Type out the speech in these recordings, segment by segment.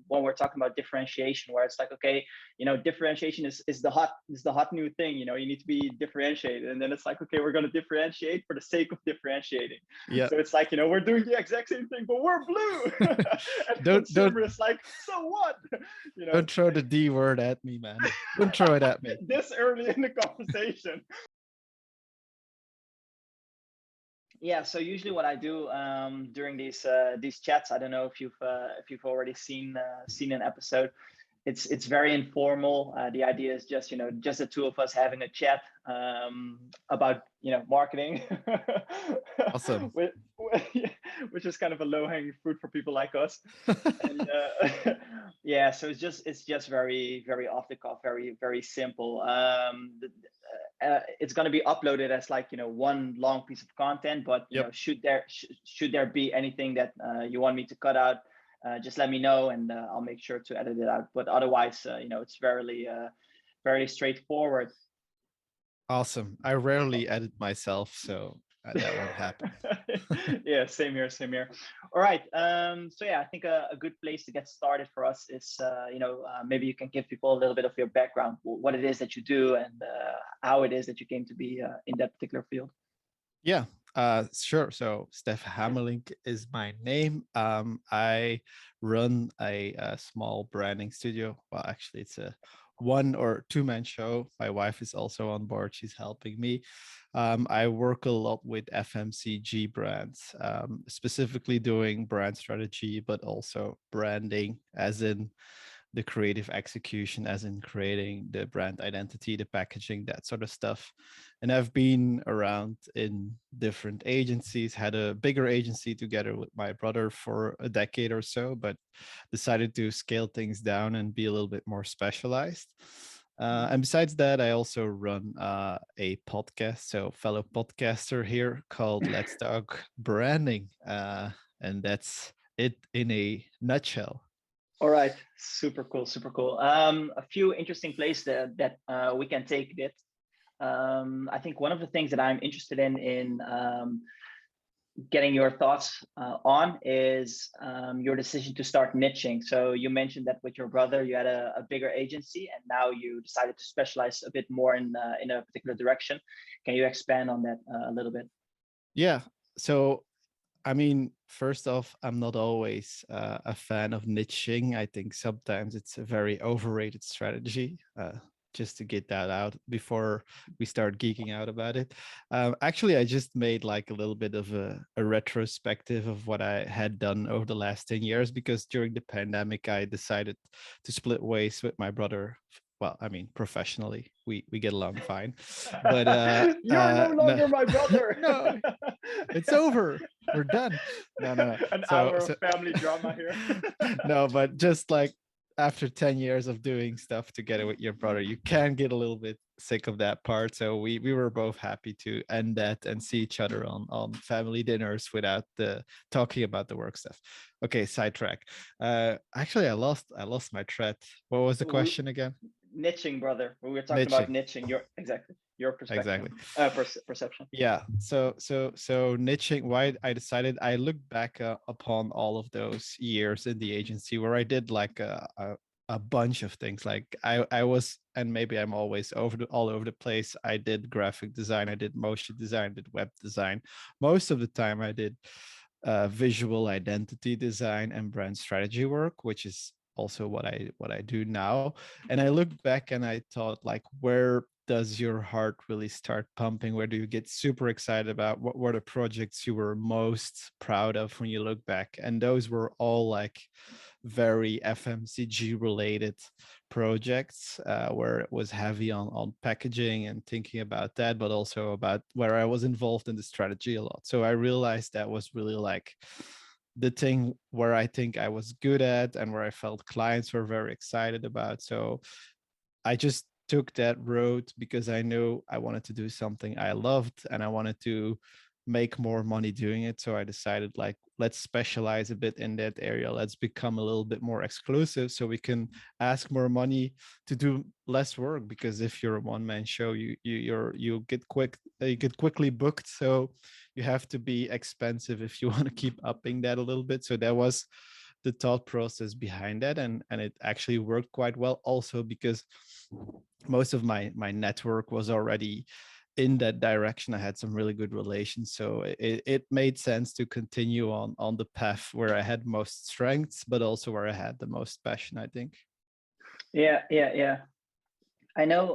when we're talking about differentiation, where it's like, okay, differentiation is the hot new thing. You need to be differentiated, and then it's like, okay, we're going to differentiate for the sake of differentiating. Yeah. So it's like, we're doing the exact same thing, but we're blue. And don't consumer is like, so what? Don't throw the D word at me, man. Don't throw it at me this early in the conversation. Yeah, so usually what I do during these chats, I don't know if you've already seen an episode. It's very informal. The idea is just the two of us having a chat about marketing. Awesome. which is kind of a low-hanging fruit for people like us. And yeah, so it's just very, very off the cuff, very, very simple. It's going to be uploaded as like one long piece of content, but Yep. should there be anything that you want me to cut out, just let me know, and I'll make sure to edit it out. But otherwise, it's very straightforward. Awesome. I rarely edit myself, so that won't happen. Yeah, same here. All right. So yeah, I think a good place to get started for us is maybe you can give people a little bit of your background, what it is that you do, and how it is that you came to be in that particular field. Yeah, sure. So Stef Hamerlinck is my name. I run a small branding studio. Well, actually, it's a 1 or 2 man show. My wife is also on board. She's helping me. I work a lot with FMCG brands, specifically doing brand strategy, but also branding, as in the creative execution, as in creating the brand identity, the packaging, that sort of stuff. And I've been around in different agencies, had a bigger agency together with my brother for a decade or so, but decided to scale things down and be a little bit more specialized. And besides that, I also run a podcast, so fellow podcaster here, called Let's Talk Branding. And that's it in a nutshell. All right, super cool. A few interesting places that we can take it. I think one of the things that I'm interested in getting your thoughts on is your decision to start niching. So you mentioned that with your brother, you had a bigger agency, and now you decided to specialize a bit more in a particular direction. Can you expand on that a little bit? Yeah. So I mean, first off, I'm not always a fan of niching. I think sometimes it's a very overrated strategy. Just to get that out before we start geeking out about it. Actually, I just made like a little bit of a retrospective of what I had done over the last 10 years, because during the pandemic, I decided to split ways with my brother. Well, I mean, professionally, we get along fine, but you're no longer my brother. No, it's over. We're done. No. An hour of family drama here. No, but just like after 10 years of doing stuff together with your brother, you can get a little bit sick of that part. So we were both happy to end that and see each other on family dinners without talking about the work stuff. Okay, sidetrack. Actually, I lost my thread. What was the question again? Niching, brother. We were talking about niching. Your perspective. Exactly. Perception. Yeah. So niching. Why I decided, I look back upon all of those years in the agency where I did like a bunch of things. Like I was, and maybe I'm always all over the place. I did graphic design. I did motion design. Did web design. Most of the time, I did visual identity design and brand strategy work, which is also what I do now. And I look back and I thought, like, where does your heart really start pumping? Where do you get super excited about? What were the projects you were most proud of when you look back? And those were all like very FMCG related projects, where it was heavy on packaging and thinking about that, but also about where I was involved in the strategy a lot. So I realized that was really like the thing where I think I was good at and where I felt clients were very excited about. So I just took that road because I knew I wanted to do something I loved and I wanted to make more money doing it. So I decided, like, let's specialize a bit in that area. Let's become a little bit more exclusive so we can ask more money to do less work. Because if you're a one-man show, you get quickly booked. So you have to be expensive if you want to keep upping that a little bit. So that was the thought process behind that, and it actually worked quite well. Also because most of my network was already in that direction. I had some really good relations, so it made sense to continue on the path where I had most strengths, but also where I had the most passion, I think. Yeah. I know.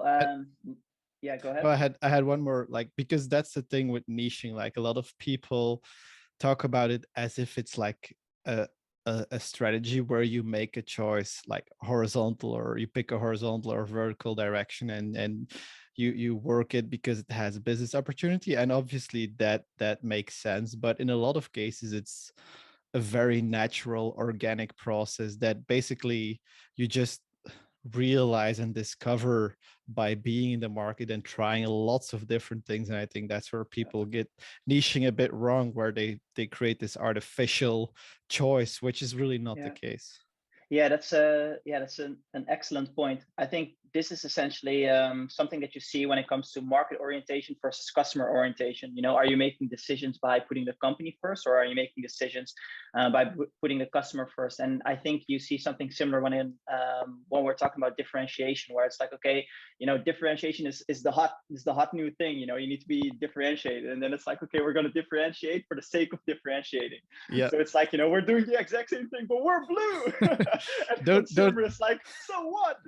Yeah, go ahead. Oh, I had one more, like, because that's the thing with niching. Like, a lot of people talk about it as if it's like a strategy where you make a choice, like horizontal, or you pick a horizontal or vertical direction, and you work it because it has a business opportunity. And obviously that makes sense, but in a lot of cases it's a very natural, organic process that basically you just realize and discover by being in the market and trying lots of different things. And I think that's where people get niching a bit wrong, where they create this artificial choice, which is really not the Yeah. case. That's an excellent point. I think this is essentially something that you see when it comes to market orientation versus customer orientation. You know, are you making decisions by putting the company first, or are you making decisions by putting the customer first? And I think you see something similar when we're talking about differentiation, where it's like, okay, you know, differentiation is the hot new thing. You know, you need to be differentiated, and then it's like, okay, we're going to differentiate for the sake of differentiating. Yeah. So it's like, you know, we're doing the exact same thing, but we're blue. And don't consumer is like, so what?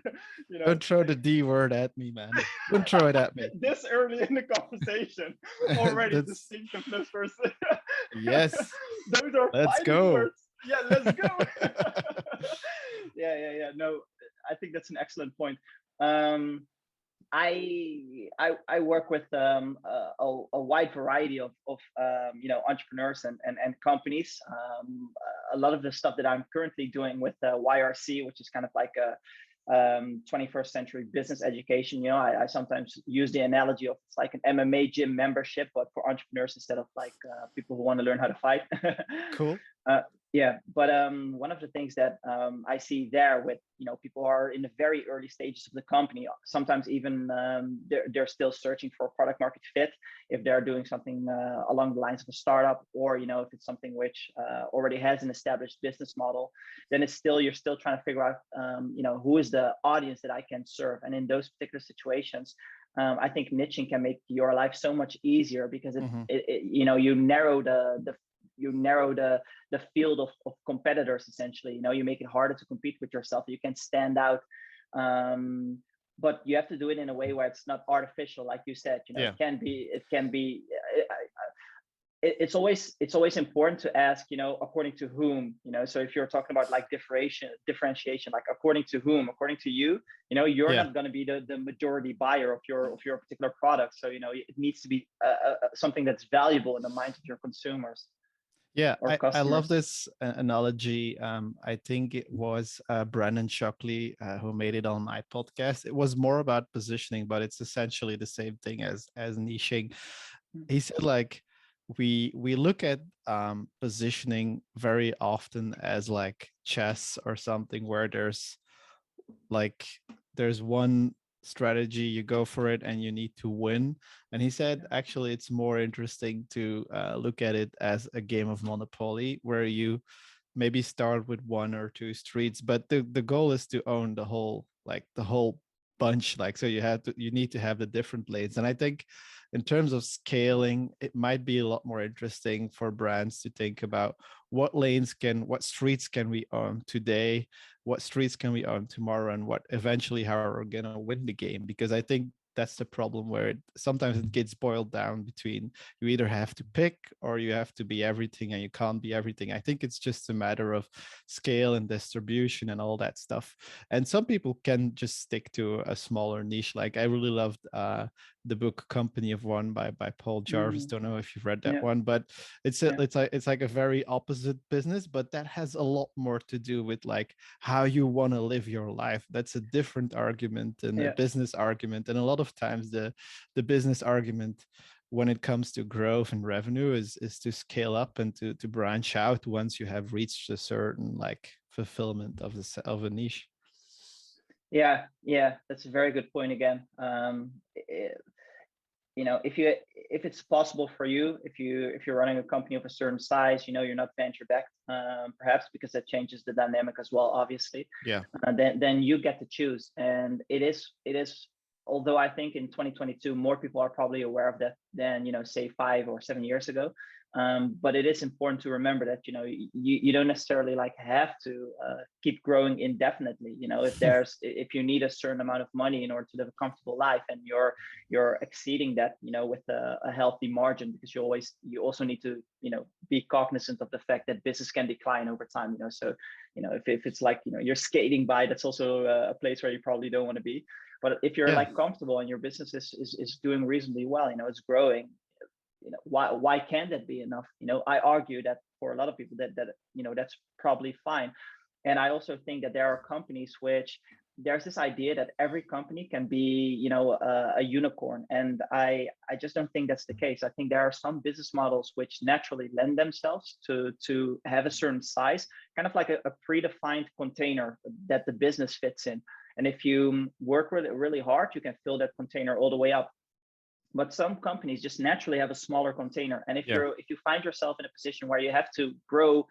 You know, don't throw the D word at me, man. Don't throw it at me. this early in the conversation, already That's distinctiveness versus. yes. Those are Let's fighting go. words. Yeah, let's go. Yeah. No, I think that's an excellent point. I work with a wide variety of you know, entrepreneurs and companies. A lot of the stuff that I'm currently doing with YRC, which is kind of like a 21st century business education. You know, I sometimes use the analogy of it's like an MMA gym membership, but for entrepreneurs instead of like people who want to learn how to fight. Cool. Yeah, but one of the things that I see there with, you know, people are in the very early stages of the company. Sometimes even they're still searching for product market fit if they're doing something along the lines of a startup, or you know, if it's something which already has an established business model. Then you're still trying to figure out you know, who is the audience that I can serve. And in those particular situations, I think niching can make your life so much easier, because it you know, you narrow the field of competitors. Essentially, you know, you make it harder to compete with yourself. You can stand out, but you have to do it in a way where it's not artificial, like you said. You know, Yeah. it can be it's always important to ask, you know, according to whom. You know, so if you're talking about like differentiation, like according to whom, according to you, you know, you're Yeah. not going to be the majority buyer of your particular product. So you know, it needs to be something that's valuable in the minds of your consumers. Yeah, Or I love customers. this analogy. I think it was Brandon Shockley who made it on my podcast. It was more about positioning, but it's essentially the same thing as niching. He said, like, we look at positioning very often as like chess or something, where like there's one strategy, you go for it and you need to win. And he said actually it's more interesting to look at it as a game of Monopoly, where you maybe start with one or two streets, but the goal is to own the whole bunch. Like, so you need to have the different lanes. And I think in terms of scaling, it might be a lot more interesting for brands to think about what streets can we own today, what streets can we own tomorrow, and what eventually how we're going to win the game. Because I think that's the problem, where sometimes it gets boiled down between you either have to pick or you have to be everything, and you can't be everything. I think it's just a matter of scale and distribution and all that stuff. And some people can just stick to a smaller niche. Like, I really loved the book Company of One by Paul Jarvis. Don't know if you've read that Yeah. one, but it's like a very opposite business, but that has a lot more to do with like how you want to live your life. That's a different argument than a Yeah. business argument. And a lot of times the business argument when it comes to growth and revenue is to scale up and to branch out once you have reached a certain like fulfillment of a niche. Yeah. That's a very good point again. if it's possible for you, if you're running a company of a certain size, you're not venture backed, perhaps because that changes the dynamic as well, obviously. Yeah. Then you get to choose, and it is. Although I think in 2022 more people are probably aware of that than say 5 or 7 years ago. But it is important to remember that you don't necessarily like have to keep growing indefinitely. If you need a certain amount of money in order to live a comfortable life, and you're exceeding that with a healthy margin, because you also need to be cognizant of the fact that business can decline over time. So if it's like you're skating by, that's also a place where you probably don't want to be. But if you're Yeah. like comfortable and your business is doing reasonably well, it's growing, why can't that be enough? I argue that for a lot of people that that's probably fine. And I also think that there are companies which there's this idea that every company can be a unicorn, and I just don't think that's the case. I think there are some business models which naturally lend themselves to have a certain size, kind of like a predefined container that the business fits in. And if you work really, really hard, you can fill that container all the way up. But some companies just naturally have a smaller container. And if you find yourself in a position where you have to grow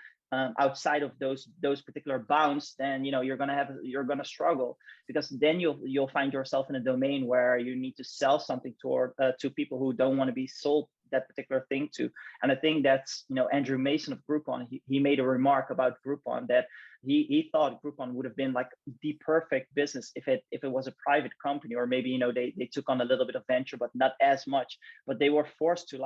outside of those particular bounds, then you're gonna struggle, because then you'll find yourself in a domain where you need to sell something to people who don't want to be sold that particular thing to. And I think that's Andrew Mason of Groupon. He made a remark about Groupon that he thought Groupon would have been like the perfect business if it was a private company, or maybe they took on a little bit of venture but not as much. But they were forced to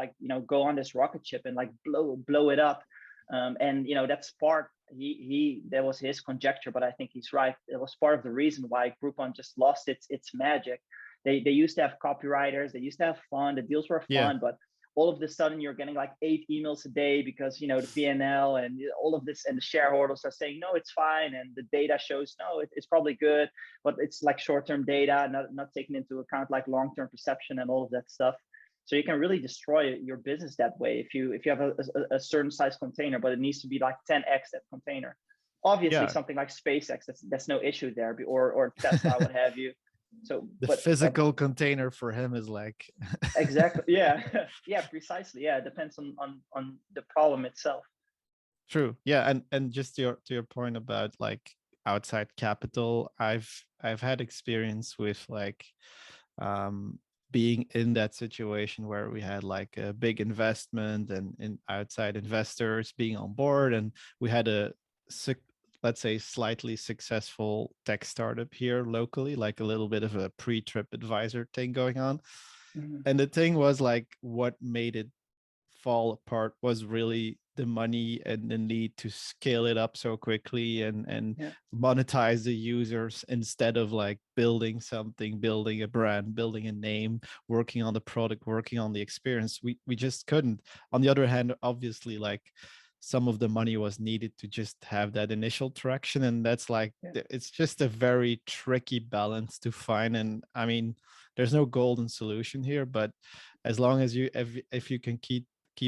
go on this rocket ship and blow it up. And that's part, that was his conjecture, but I think he's right. It was part of the reason why Groupon just lost its magic. They used to have copywriters, they used to have fun, the deals were fun, but all of a sudden you're getting like 8 emails a day because the P&L and all of this, and the shareholders are saying no, it's fine, and the data shows no, it's probably good, but it's like short-term data, not taking into account like long-term perception and all of that stuff. So you can really destroy your business that way if you have a certain size container, but it needs to be like 10x that container. Obviously, something like SpaceX, that's no issue there, or Tesla, what have you. So the physical container for him is like exactly, yeah. Yeah, precisely, yeah, it depends on the problem itself. True, yeah. And just to your point about like outside capital, I've had experience with like being in that situation where we had like a big investment and outside investors being on board, and we had let's say slightly successful tech startup here locally, like a little bit of a pre-trip advisor thing going on. Mm-hmm. And the thing was like, what made it fall apart was really the money and the need to scale it up so quickly and monetize the users, instead of like building something, building a brand, building a name, working on the product, working on the experience. We just couldn't. On the other hand, obviously, like some of the money was needed to just have that initial traction, and that's like it's just a very tricky balance to find. And I mean, there's no golden solution here, but as long as if you can keep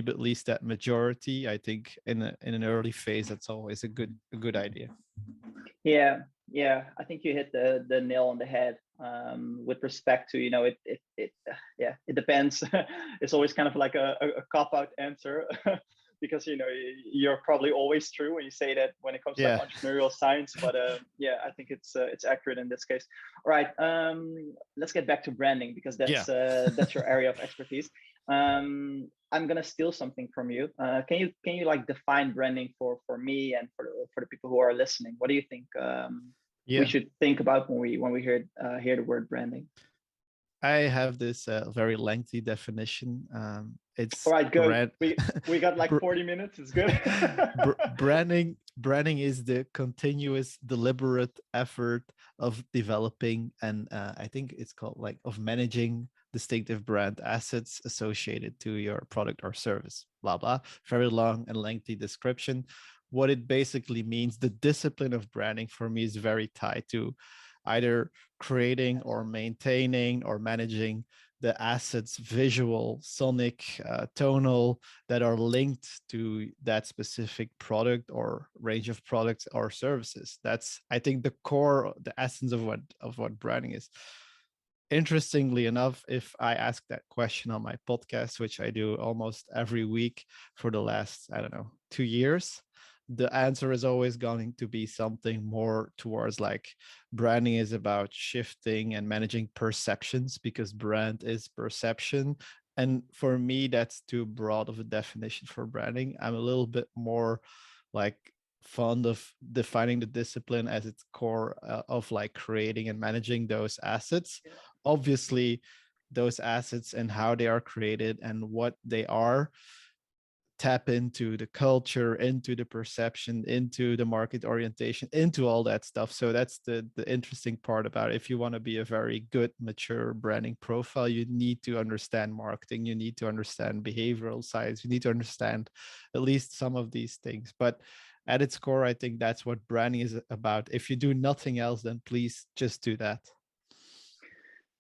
at least that majority, I think in an early phase, that's always a good idea. Yeah, I think you hit the nail on the head with respect to it depends. It's always kind of like a cop-out answer because you're probably always true when you say that when it comes to like entrepreneurial science, but I think it's accurate in this case. All right, let's get back to branding, because that's your area of expertise. I'm gonna steal something from you. Can you like define branding for me and for the people who are listening? What do you think we should think about when we hear the word branding? I have this very lengthy definition. It's all right, go. We got like 40 minutes. It's good. Branding is the continuous, deliberate effort of developing, and I think it's called like of managing distinctive brand assets associated to your product or service. Blah blah. Very long and lengthy description. What it basically means, the discipline of branding for me is very tied to either creating or maintaining or managing the assets, visual, sonic, tonal, that are linked to that specific product or range of products or services. That's, I think, the core, the essence of what branding is. interestingly enough, if I ask that question on my podcast, which I do almost every week for the last, I don't know, 2 years, the answer is always going to be something more towards like branding is about shifting and managing perceptions, because brand is perception. And for me, that's too broad of a definition for branding. I'm a little bit more like fond of defining the discipline as its core, of like creating and managing those assets. Obviously, those assets and how they are created and what they are tap into the culture, into the perception, into the market orientation, into all that stuff. So that's the interesting part about it. If you want to be a very good, mature branding profile, you need to understand marketing, you need to understand behavioral science, you need to understand at least some of these things. But at its core, I think that's what branding is about. If you do nothing else, then please just do that.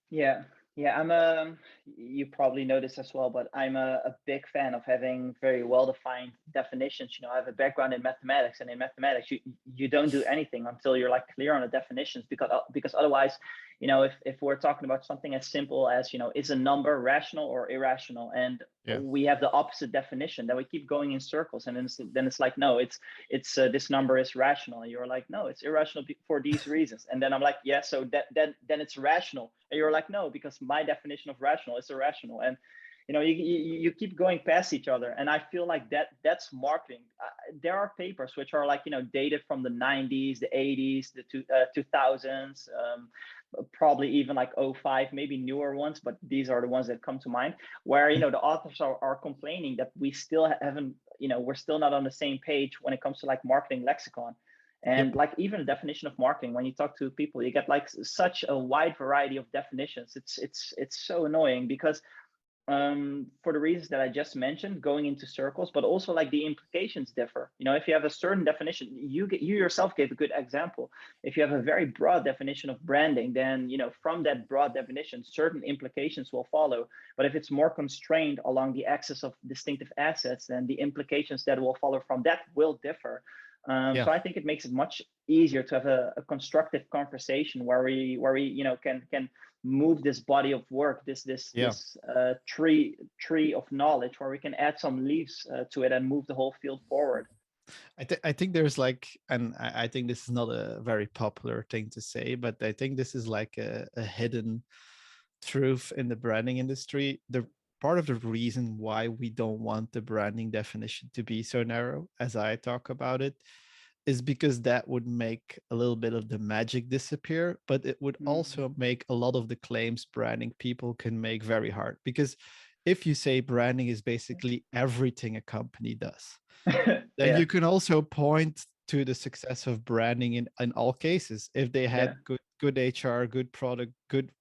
Yeah, yeah, you probably know this as well, but I'm a big fan of having very well-defined definitions. I have a background in mathematics, and in mathematics, you don't do anything until you're like clear on the definitions, because otherwise, if we're talking about something as simple as, is a number rational or irrational, and Yeah. we have the opposite definition, then we keep going in circles, and then it's like, no, it's this number is rational, and you're like, no, it's irrational for these reasons, and then I'm like, yeah, so then it's rational, and you're like, no, because my definition of rational is irrational, and you keep going past each other, and I feel like that's marketing. There are papers which are like, dated from the 90s, the 80s, the 2000s, probably even like '05, maybe newer ones, but these are the ones that come to mind, where the authors are complaining that we still haven't, we're still not on the same page when it comes to like marketing lexicon. And Yep. like even the definition of marketing, when you talk to people, you get like such a wide variety of definitions. It's so annoying, because for the reasons that I just mentioned, going into circles, but also like the implications differ. If you have a certain definition, you yourself gave a good example. If you have a very broad definition of branding, then from that broad definition, certain implications will follow. But if it's more constrained along the axis of distinctive assets, then the implications that will follow from that will differ. Yeah. So I think it makes it much easier to have a constructive conversation where we can move this body of work, Yeah. this tree of knowledge, where we can add some leaves to it and move the whole field forward. I think there's like, and I think this is not a very popular thing to say, but I think this is like a hidden truth in the branding industry. The part of the reason why we don't want the branding definition to be so narrow, as I talk about it, is because that would make a little bit of the magic disappear, but it would also make a lot of the claims branding people can make very hard. Because if you say branding is basically everything a company does, then Yeah, you can also point to the success of branding in all cases. If they yeah. had good HR, good product, good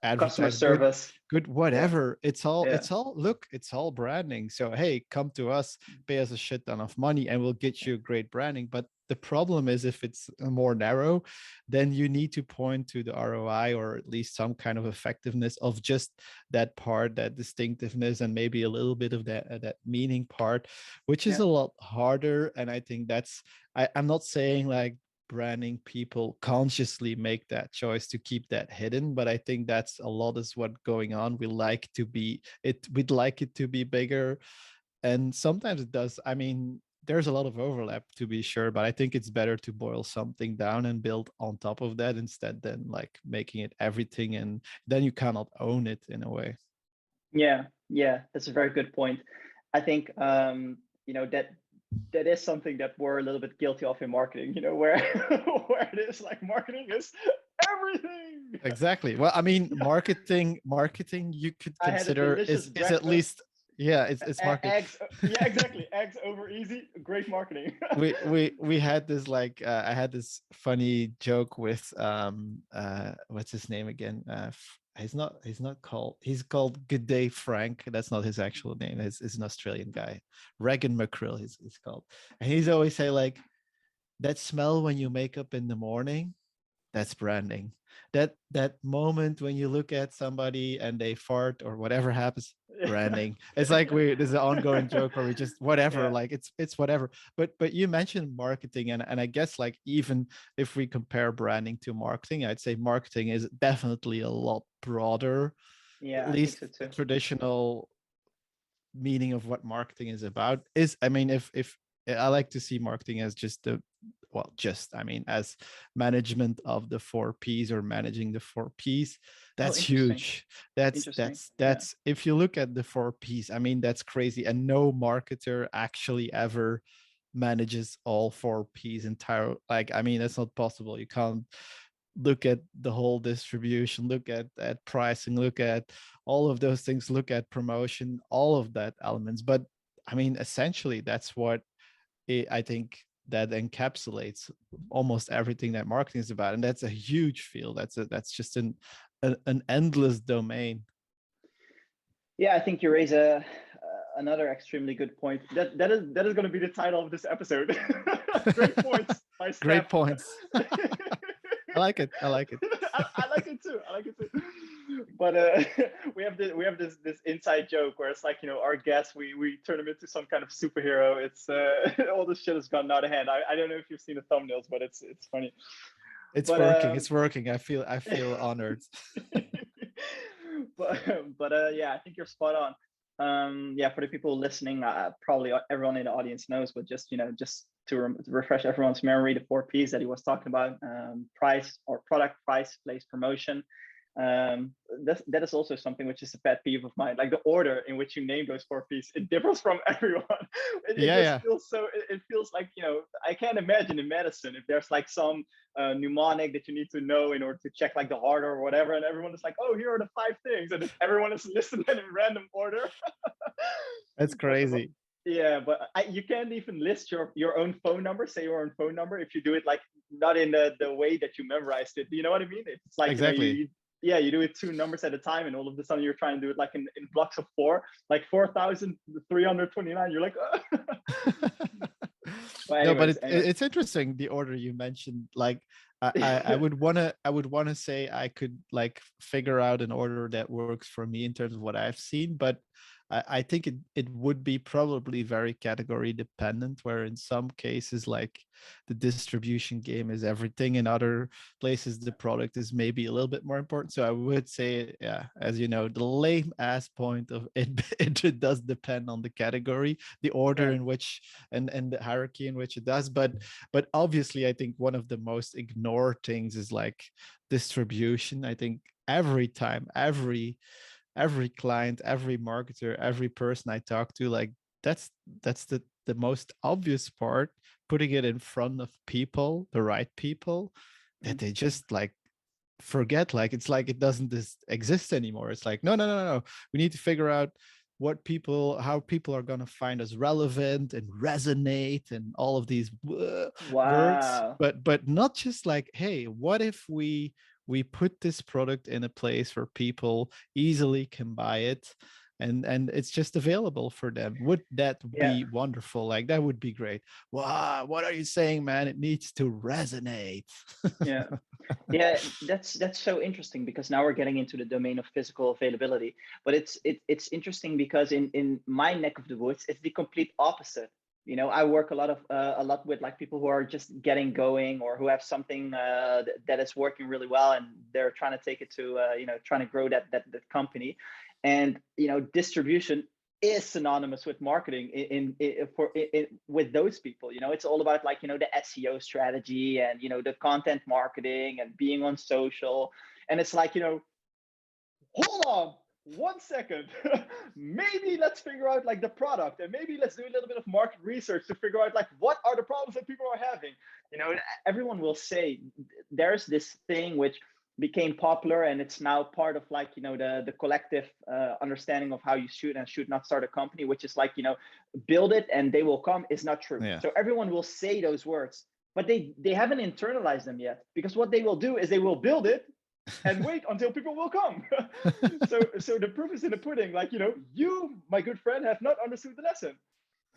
Customer advertising, service. good Yeah, whatever, yeah, it's all branding. So hey, come to us, pay us a shit ton of money, and we'll get you great branding. But the problem is, if it's more narrow, then you need to point to the ROI, or at least some kind of effectiveness of just that part, that distinctiveness, and maybe a little bit of that meaning part, which is yeah, a lot harder. And I think that's, I'm not saying like branding people consciously make that choice to keep that hidden, but I think that's a lot is what going on. We'd like it to be bigger, and sometimes it does. I mean, there's a lot of overlap, to be sure, but I think it's better to boil something down and build on top of that instead than like making it everything, and then you cannot own it in a way. yeah. That's a very good point. I think that is something that we're a little bit guilty of in marketing, where where it is like marketing is everything. Exactly. Well, I mean, marketing you could I had a consider delicious is at breakfast. least, yeah, it's market. Eggs, yeah, exactly. Eggs over easy, great marketing. We had this like, I had this funny joke with what's his name again? He's not called, he's called Good Day Frank. That's not his actual name. He's an Australian guy. Regan McCrill he's called. And he's always say like, that smell when you make up in the morning, that's branding. That moment when you look at somebody and they fart or whatever happens, branding. It's like there's an ongoing joke where we just whatever, Yeah. like it's whatever. But you mentioned marketing, and I guess like even if we compare branding to marketing, I'd say marketing is definitely a lot broader, Yeah, at I think least so the too. traditional meaning of what marketing is about is, I mean, if I like to see marketing as just the, well, just, I mean, as management of the 4 Ps or managing the 4 Ps. Oh, That's interesting. huge. That's Interesting. Yeah. that's if you look at the 4 Ps, I mean, that's crazy. And no marketer actually ever manages all 4 Ps entire, like, I mean, that's not possible. You can't look at the whole distribution, look at pricing, look at all of those things, look at promotion, all of that elements. But I mean, essentially, that's what I think that encapsulates almost everything that marketing is about, and that's a huge field. That's just an endless domain. Yeah, I think you raise a another extremely good point. That is going to be the title of this episode. Great points by Stef. Great points. I like it. I like it. I like it too. I like it too. But we have this inside joke where it's like, our guests, we turn them into some kind of superhero. It's all this shit has gone out of hand. I don't know if you've seen the thumbnails, but it's funny. It's But working. It's working. I feel honored. but yeah, I think you're spot on. Yeah, for the people listening, probably everyone in the audience knows, but just to refresh everyone's memory, the 4 Ps that he was talking about: price or product, price, place, promotion. That is also something which is a pet peeve of mine. Like the order in which you name those 4 Ps, it differs from everyone. It Yeah, just yeah. feels so. It feels like, I can't imagine in medicine if there's like some mnemonic that you need to know in order to check like the heart or whatever, and everyone is like, oh, here are the 5 things, and everyone is listening in random order. That's but, crazy. yeah, but you can't even list your own phone number, say your own phone number, if you do it like not in the way that you memorized it. Do you know what I mean? It's like, Exactly. yeah, you do it 2 numbers at a time, and all of a sudden you're trying to do it like in blocks of 4, like 4,329. You're like, but No, but anyways, anyways. it's interesting the order you mentioned. Like I would wanna say I could like figure out an order that works for me in terms of what I've seen, but I think it would be probably very category dependent, where in some cases like the distribution game is everything, in other places the product is maybe a little bit more important. So I would say, yeah, as you know, the lame ass point of it, it does depend on the category, the order Yeah, in which, and the hierarchy in which it does. But obviously I think one of the most ignored things is like distribution. I think every time, every client, every marketer, every person I talk to, like that's the most obvious part, putting it in front of people, the right people, that they just like forget. Like it's like it doesn't exist anymore. It's like, no, no, no, no, we need to figure out how people are going to find us relevant and resonate and all of these words, wow. but not just like, hey, what if we put this product in a place where people easily can buy it, and it's just available for them? Would that Yeah. be wonderful? Like that would be great. Wow, what are you saying, man? It needs to resonate. Yeah. Yeah, that's so interesting, because now we're getting into the domain of physical availability. But it's interesting because in my neck of the woods, it's the complete opposite. I work a lot with like people who are just getting going, or who have something that is working really well, and they're trying to take it to trying to grow that company. And distribution is synonymous with marketing with those people. It's all about like the SEO strategy, and the content marketing, and being on social. And it's like, hold on 1 second. Maybe let's figure out like the product, and maybe let's do a little bit of market research to figure out like what are the problems that people are having. Everyone will say there's this thing which became popular, and it's now part of like the collective understanding of how you should and should not start a company, which is like build it and they will come, is not true. Yeah. So everyone will say those words, but they haven't internalized them yet, because what they will do is they will build it and wait until people will come. So the proof is in the pudding. Like, you, my good friend, have not understood the lesson,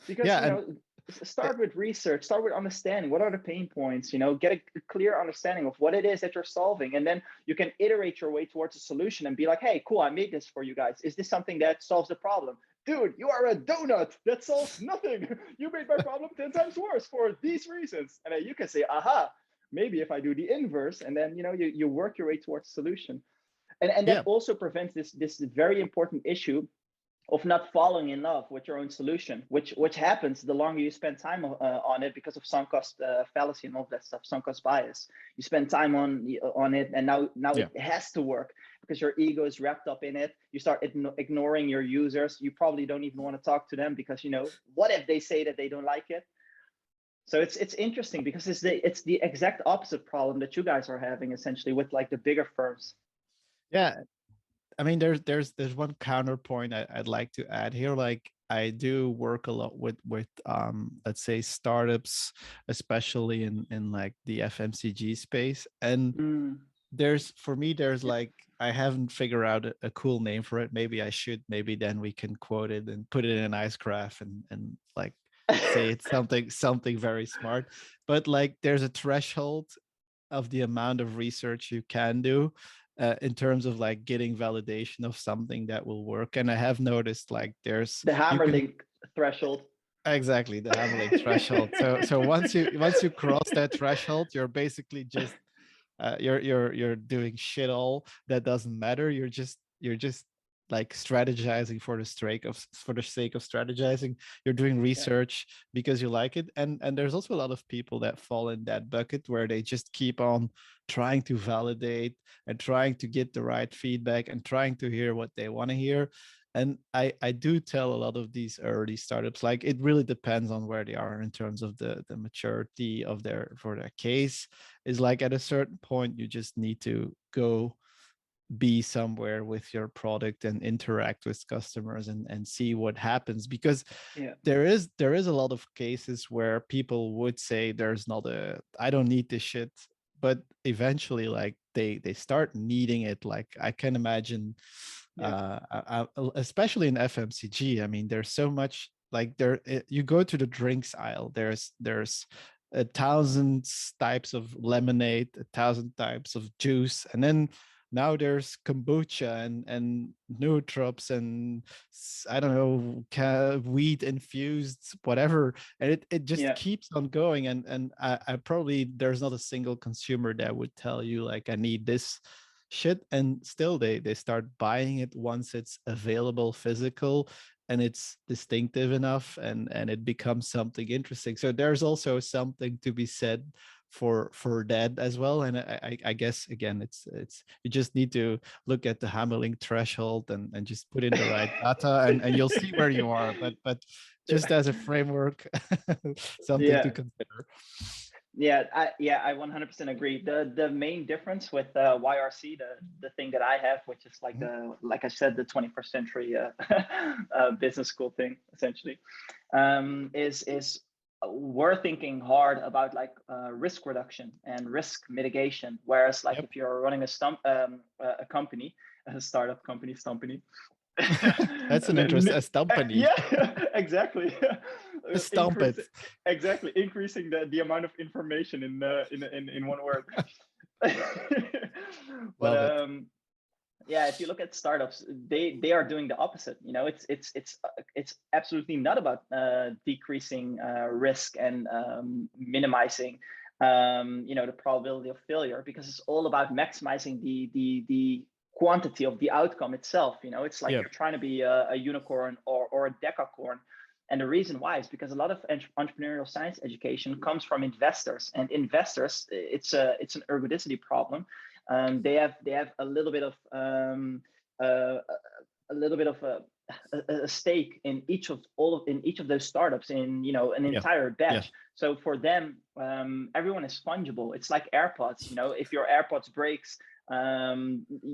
because Yeah, Start with research, start with understanding what are the pain points, get a clear understanding of what it is that you're solving. And then you can iterate your way towards a solution and be like, hey, cool, I made this for you guys. Is this something that solves the problem? Dude, you are a donut that solves nothing. You made my problem 10 times worse for these reasons. And then you can say, aha, maybe if I do the inverse, and then you work your way towards a solution. And that Yeah. also prevents this very important issue of not falling in love with your own solution, which happens the longer you spend time on it, because of sunk cost fallacy and all that stuff, sunk cost bias. You spend time on it, and now Yeah. it has to work because your ego is wrapped up in it. You start ignoring your users. You probably don't even want to talk to them because what if they say that they don't like it? So it's interesting because it's the exact opposite problem that you guys are having essentially with like the bigger firms. Yeah. I mean, there's one counterpoint I'd like to add here. Like, I do work a lot with let's say startups, especially in like the FMCG space. And for me, there's like, I haven't figured out a cool name for it. Maybe I should. Maybe then we can quote it and put it in a nice graph and like say it's something very smart. But like, there's a threshold of the amount of research you can do in terms of like getting validation of something that will work. And I have noticed like there's The you can Hamerlinck threshold. exactly the Hamerlinck threshold. So once you cross that threshold, you're basically just you're doing shit all that doesn't matter. You're just like strategizing for the sake of strategizing. You're doing Yeah. research because you like it. And there's also a lot of people that fall in that bucket where they just keep on trying to validate and trying to get the right feedback and trying to hear what they want to hear. And I do tell a lot of these early startups, like, it really depends on where they are in terms of the maturity of their case. Is like, at a certain point you just need to go be somewhere with your product and interact with customers and see what happens, because Yeah. there is a lot of cases where people would say there's not I don't need this shit, but eventually like they start needing it. Like, I can imagine Yeah. especially in FMCG. I mean, there's so much, like, you go to the drinks aisle, there's 1,000 types of lemonade, 1,000 types of juice, and then now there's kombucha and nootrops and I don't know, wheat infused whatever, and it just Yeah. keeps on going. And I probably, there's not a single consumer that would tell you like, I need this shit, and still they start buying it once it's available physical and it's distinctive enough, and it becomes something interesting. So there's also something to be said for that as well. And I guess again, it's you just need to look at the Hamerlinck threshold and just put in the right data, and you'll see where you are. But just as a framework, something to Yeah. consider. I 100% agree. The main difference with YRC, the thing that I have, which is like Mhm. like I said, the 21st century business school thing, essentially, is we're thinking hard about like risk reduction and risk mitigation. Whereas like Yep. if you're running a company, a startup company, That's an interest, a company. yeah, exactly. Stomp Increase it. exactly increasing the amount of information in one word. But Love it. yeah, if you look at startups, they are doing the opposite. It's absolutely not about decreasing risk and minimizing the probability of failure, because it's all about maximizing the quantity of the outcome itself. It's like Yeah. you're trying to be a unicorn or a decacorn. And the reason why is because a lot of entrepreneurial science education comes from investors, and investors, it's an ergodicity problem. They have a little bit of uh, a little bit of a stake in each of those startups, in an Yeah. entire Yeah. batch. So for them, everyone is fungible. It's like AirPods. If your AirPods breaks,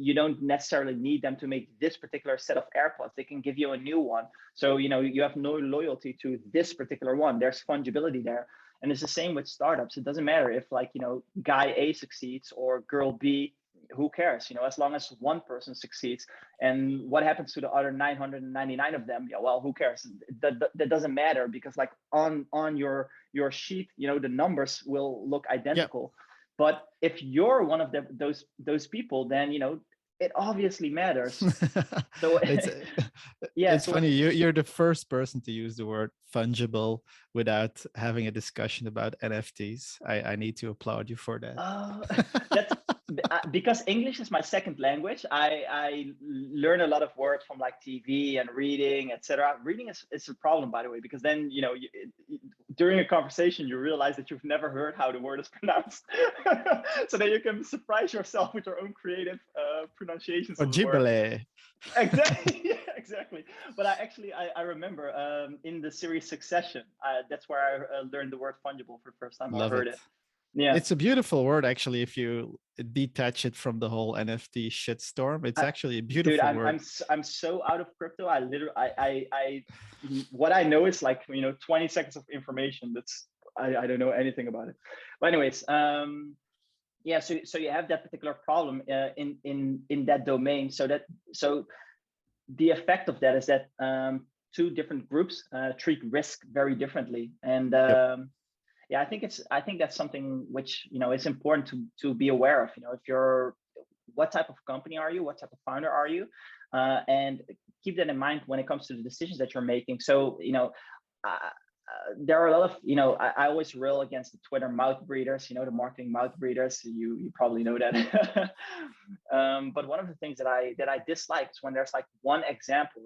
you don't necessarily need them to make this particular set of AirPods. They can give you a new one. So you have no loyalty to this particular one. There's fungibility there. And it's the same with startups. It doesn't matter if guy A succeeds or girl B who cares, as long as one person succeeds. And what happens to the other 999 of them? Yeah, well, who cares? That doesn't matter, because like on your sheet, the numbers will look Yeah. identical. But if you're one of those people, then it obviously matters. So it's yeah, it's so funny, you're the first person to use the word fungible without having a discussion about NFTs. I need to applaud you for that. that's because English is my second language. I learn a lot of words from like TV and reading, etc. Reading is a problem, by the way, because then during a conversation you realize that you've never heard how the word is pronounced. So then you can surprise yourself with your own creative pronunciations of the word. Ojibale. Exactly. Yeah, exactly. But I remember in the series Succession, that's where I learned the word fungible for the first time. I Love heard it. it. Yeah. It's a beautiful word, actually. If you detach it from the whole NFT shitstorm, it's actually a Dude, beautiful word. I'm so out of crypto. I literally what I know is like 20 seconds of information. That's I don't know anything about it. But anyways, yeah. So you have that particular problem in that domain. So the effect of that is that two different groups treat risk very differently. And Yep. yeah, I think that's something which is important to be aware of. If you're, what type of company are you, what type of founder are you, and keep that in mind when it comes to the decisions that you're making. So there are a lot of I always rail against the Twitter mouth breeders, the marketing mouth breeders. You probably know that. But one of the things that I dislike is when there's like one example,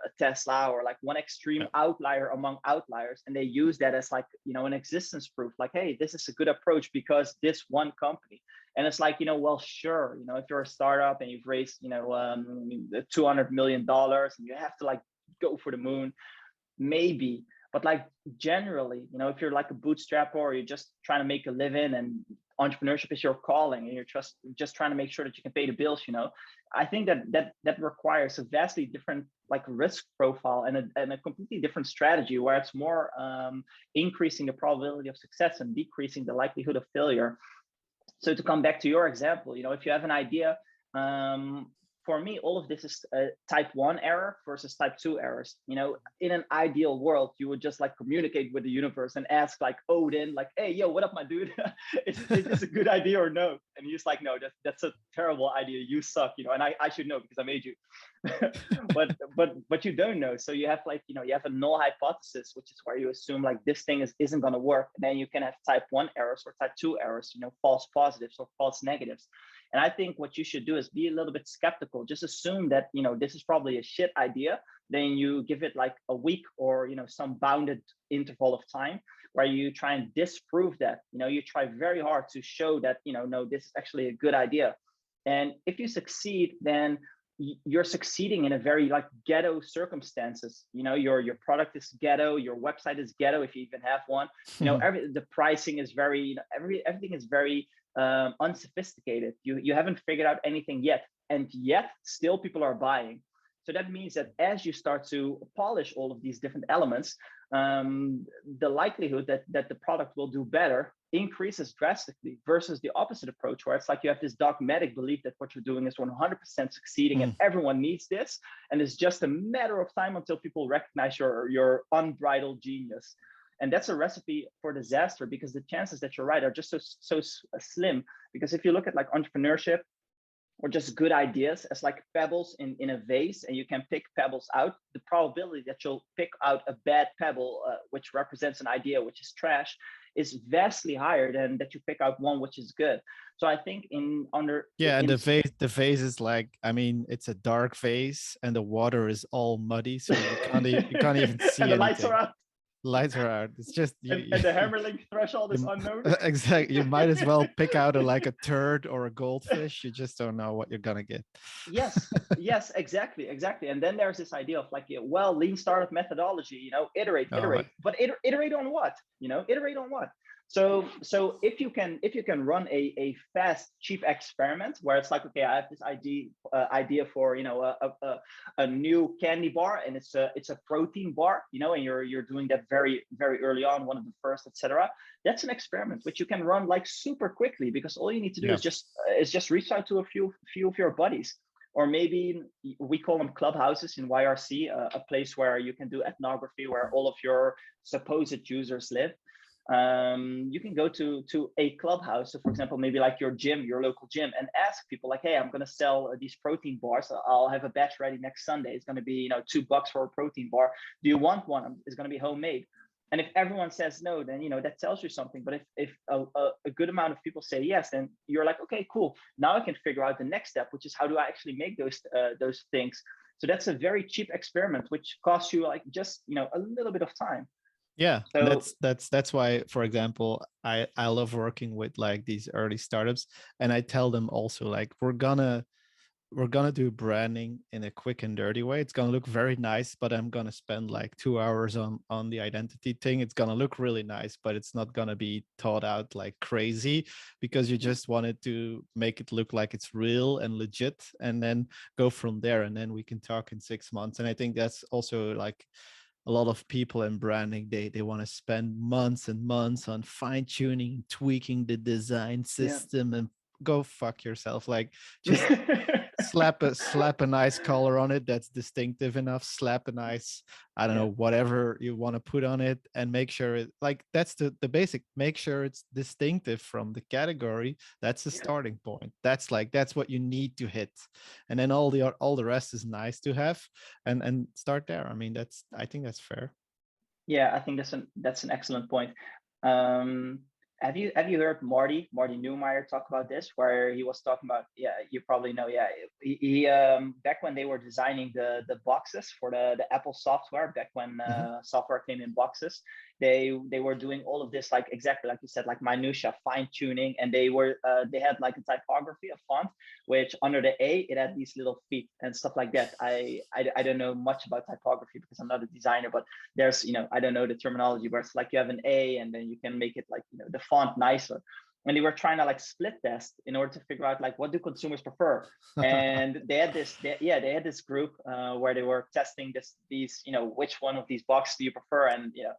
a Tesla, or like one extreme Yep. outlier among outliers, and they use that as like an existence proof, like, hey, this is a good approach because this one company. And it's like, well, sure, if you're a startup and you've raised $200 million and you have to like go for the moon, maybe. But like generally, if you're like a bootstrapper, or you're just trying to make a living and entrepreneurship is your calling, and you're just trying to make sure that you can pay the bills, I think that requires a vastly different like risk profile and a completely different strategy, where it's more increasing the probability of success and decreasing the likelihood of failure. So to come back to your example, if you have an idea, for me, all of this is type 1 error versus type 2 errors. In an ideal world, you would just like communicate with the universe and ask like Odin, like, hey, yo, what up, my dude? is this a good idea or no? And he's like, no, that's a terrible idea. You suck, and I should know because I made you. but you don't know. So you have like, you have a null hypothesis, which is where you assume like this thing isn't going to work. And then you can have type 1 errors or type 2 errors, false positives or false negatives. And I think what you should do is be a little bit skeptical. Just assume that, this is probably a shit idea. Then you give it like a week or, some bounded interval of time where you try and disprove that. You try very hard to show that, no, this is actually a good idea. And if you succeed, then you're succeeding in a very like ghetto circumstances. Your product is ghetto, your website is ghetto if you even have one. The pricing is very, everything is very unsophisticated. You haven't figured out anything yet, and yet still people are buying. So that means that as you start to polish all of these different elements, the likelihood that the product will do better increases drastically, versus the opposite approach, where it's like you have this dogmatic belief that what you're doing is 100% succeeding and everyone needs this, and it's just a matter of time until people recognize your unbridled genius. And that's a recipe for disaster, because the chances that you're right are just so slim. Because if you look at like entrepreneurship or just good ideas as like pebbles in a vase, and you can pick pebbles out, the probability that you'll pick out a bad pebble, which represents an idea which is trash, is vastly higher than that you pick out one which is good. So I think and the vase is like, I mean, it's a dark vase and the water is all muddy, so you can't even see and the anything. lights are out. Lights are out. It's just and the Hamerlinck threshold is unknown. Exactly. You might as well pick out a turd or a goldfish. You just don't know what you're gonna get. Yes, exactly. And then there's this idea of like, lean startup methodology, iterate, but iterate on what? Iterate on what? So if you can run a fast, cheap experiment where it's like, okay, I have this idea for, you know, a new candy bar, and it's a protein bar, you know, and you're doing that very early on, one of the first, etc. That's an experiment which you can run like super quickly, because all you need to do Yeah. is just reach out to a few of your buddies. Or maybe we call them clubhouses in YRC, a place where you can do ethnography, where all of your supposed users live. You can go to a clubhouse. So for example, maybe like your gym, your local gym, and ask people like, hey, I'm going to sell these protein bars. I'll have a batch ready next Sunday. It's going to be, you know, $2 for a protein bar. Do you want one? It's going to be homemade. And if everyone says no, then, you know, that tells you something. But if a good amount of people say yes, then you're like, okay, cool. Now I can figure out the next step, which is how do I actually make those things. So that's a very cheap experiment, which costs you like just, you know, a little bit of time. Yeah, So that's why, for example, I love working with like these early startups, and I tell them also like we're gonna do branding in a quick and dirty way. It's gonna look very nice, but I'm gonna spend like 2 hours on the identity thing. It's gonna look really nice, but it's not gonna be thought out like crazy, because you just wanted to make it look like it's real and legit, and then go from there. And then we can talk in 6 months. And I think that's also like a lot of people in branding, they want to spend months and months on fine tuning, tweaking the design yeah. system, and go fuck yourself. Like, just slap a nice color on it that's distinctive enough, slap a nice, I don't Yeah. know, whatever you want to put on it, and make sure it, like, that's the basic, make sure it's distinctive from the category. That's the Yeah. starting point. That's what you need to hit, and then all the rest is nice to have, and start there. I mean, I think that's fair. Yeah, I think that's an excellent point. Um, have you heard Marty Newmeyer talk about this, where he was talking about, yeah, you probably know, yeah, he back when they were designing the boxes for the Apple software, back when Mhm. software came in boxes, they were doing all of this, like exactly like you said, like minutia fine tuning, and they had like a typography, a font, which under the A it had these little feet and stuff like that. I don't know much about typography because I'm not a designer, but there's, you know, I don't know the terminology, but it's like you have an A and then you can make it like, you know, the font nicer. And they were trying to like split test in order to figure out like what do consumers prefer. And they had this group where they were testing these, you know, which one of these boxes do you prefer, and, you know,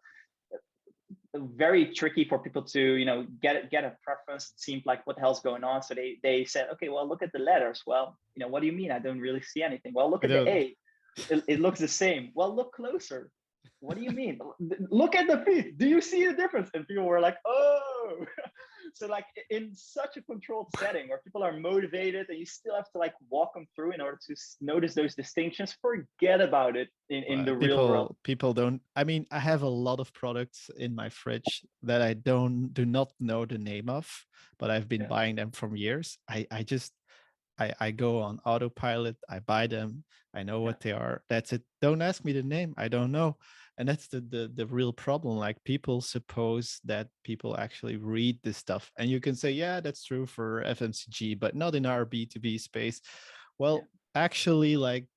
very tricky for people to, you know, get a preference. It seemed like what the hell's going on. So they said, okay, well, look at the letters. Well, you know, what do you mean? I don't really see anything. Well, look You at the know, A. It looks the same. Well, look closer. What do you mean? Look at the feet. Do you see the difference? And people were like, oh. So like in such a controlled setting where people are motivated and you still have to like walk them through in order to notice those distinctions, forget about it in the real world. people don't, I mean, I have a lot of products in my fridge that I do not know the name of, but I've been Yeah. buying them for years. I just I go on autopilot, I buy them, I know Yeah. what they are. That's it. Don't ask me the name. I don't know. And that's the real problem. Like, people suppose that people actually read this stuff. And you can say, yeah, that's true for FMCG, but not in our B2B space. Yeah. Well, actually, like,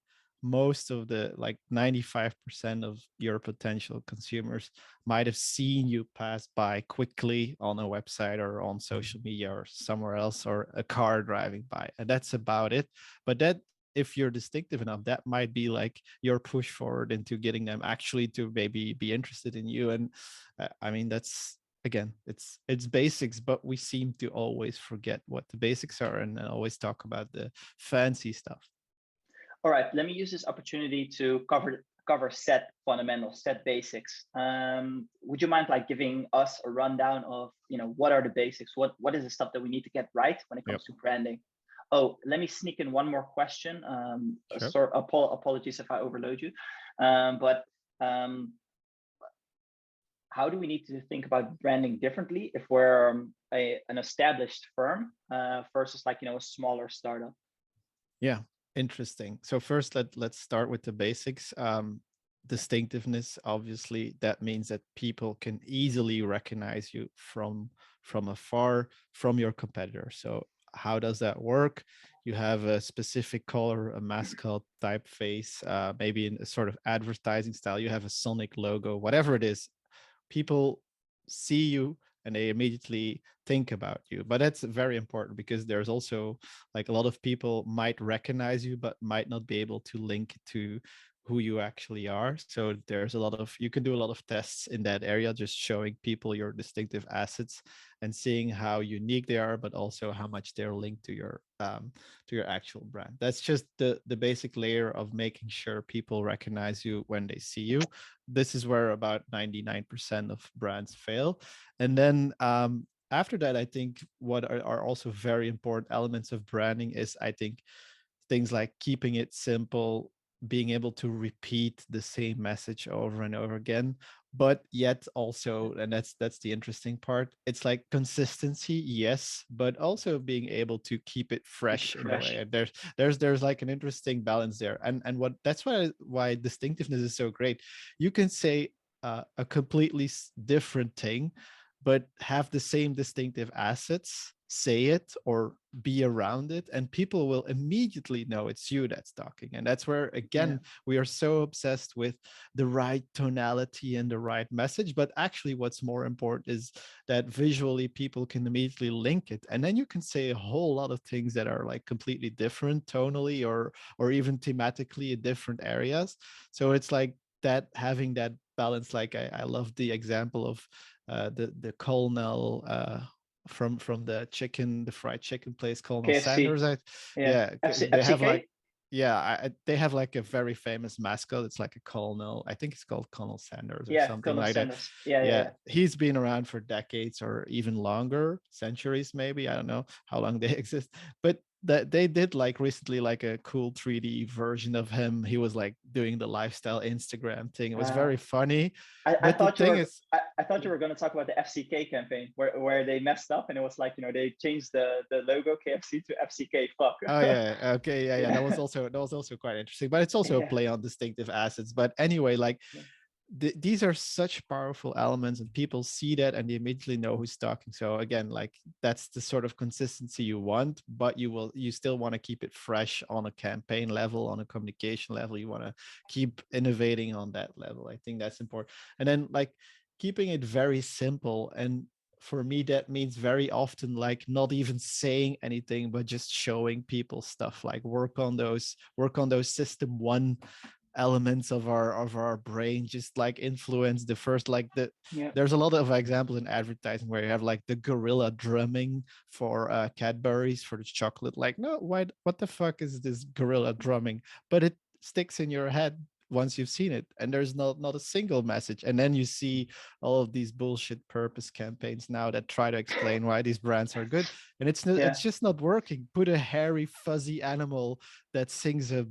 most of the, like, 95% of your potential consumers might have seen you pass by quickly on a website or on social media or somewhere else, or a car driving by, and that's about it. But that, if you're distinctive enough, that might be like your push forward into getting them actually to maybe be interested in you. And I mean, that's, again, it's basics, but we seem to always forget what the basics are, and always talk about the fancy stuff. All right, let me use this opportunity to cover set fundamentals, set basics. Would you mind like giving us a rundown of, you know, what are the basics? What is the stuff that we need to get right when it Yep. comes to branding? Oh, let me sneak in one more question. Sure. Apologies if I overload you, but how do we need to think about branding differently if we're an established firm versus like, you know, a smaller startup? Yeah, interesting. So first, let's start with the basics. Distinctiveness, obviously, that means that people can easily recognize you from afar, from your competitor. So how does that work? You have a specific color, a mascot typeface, maybe in a sort of advertising style. You have a Sonic logo, whatever it is. People see you, and they immediately think about you. But that's very important because there's also like a lot of people might recognize you but might not be able to link to who you actually are. So there's a lot of, you can do a lot of tests in that area, just showing people your distinctive assets and seeing how unique they are, but also how much they're linked to your actual brand. That's just the basic layer of making sure people recognize you when they see you. This is where about 99% of brands fail. And then after that, I think what are also very important elements of branding is, I think, things like keeping it simple, being able to repeat the same message over and over again, but yet also, and that's the interesting part, it's like consistency, yes, but also being able to keep it Keep it fresh in a way. fresh. And there's like an interesting balance there. And what, that's why distinctiveness is so great. You can say a completely different thing, but have the same distinctive assets, say it or be around it, and people will immediately know it's you that's talking. And that's where, Yeah. again, we are so obsessed with the right tonality and the right message. But actually, what's more important is that visually people can immediately link it. And then you can say a whole lot of things that are like completely different tonally or even thematically in different areas. So it's like that, having that balance. Like I love the example of the Colonel from the fried chicken place, Colonel KFC. Sanders. Yeah. Yeah, they have like, FCK. yeah, they have like a very famous mascot. It's like a Colonel. I think it's called Colonel Sanders or Yeah. something Colonel like that. Sanders. Yeah. Yeah. Yeah, Yeah. he's been around for decades or even longer, centuries maybe. I don't know how long they exist, but that they did like recently like a cool 3D version of him. He was like doing the lifestyle Instagram thing. It was Uh, very funny. I But the thought you thing were is, I thought you were going to talk about the FCK campaign where they messed up and it was like, they changed the logo KFC to FCK. Fuck. oh yeah, okay, yeah, that was Yeah. also quite interesting. But it's also a Yeah. play on distinctive assets. But anyway, like Yeah. these are such powerful elements, and people see that and they immediately know who's talking. So again, like that's the sort of consistency you want, but you still want to keep it fresh on a campaign level, on a communication level. You want to keep innovating on that level. I think that's important. And then like keeping it very simple. And for me that means very often like not even saying anything but just showing people stuff, like work on those system one elements of our brain, just like influence the first, like Yeah. there's a lot of examples in advertising where you have like the gorilla drumming for Cadbury's for the chocolate. Like, no, why, what the fuck is this gorilla drumming? But it sticks in your head once you've seen it, and there's not a single message. And then you see all of these bullshit purpose campaigns now that try to explain why these brands are good, and Yeah. it's just not working. Put a hairy fuzzy animal that sings a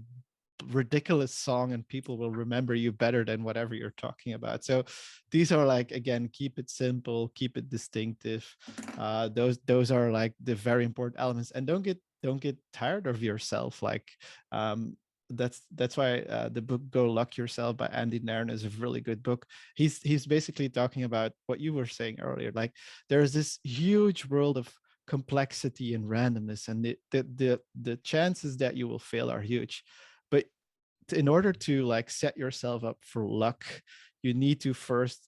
ridiculous song and people will remember you better than whatever you're talking about. So these are like, again, keep it simple, keep it distinctive. Those are like the very important elements. And don't get tired of yourself. Like that's why the book Go Luck Yourself by Andy Nairn is a really good book. He's basically talking about what you were saying earlier. Like there's this huge world of complexity and randomness, and the chances that you will fail are huge. But in order to like set yourself up for luck, you need to first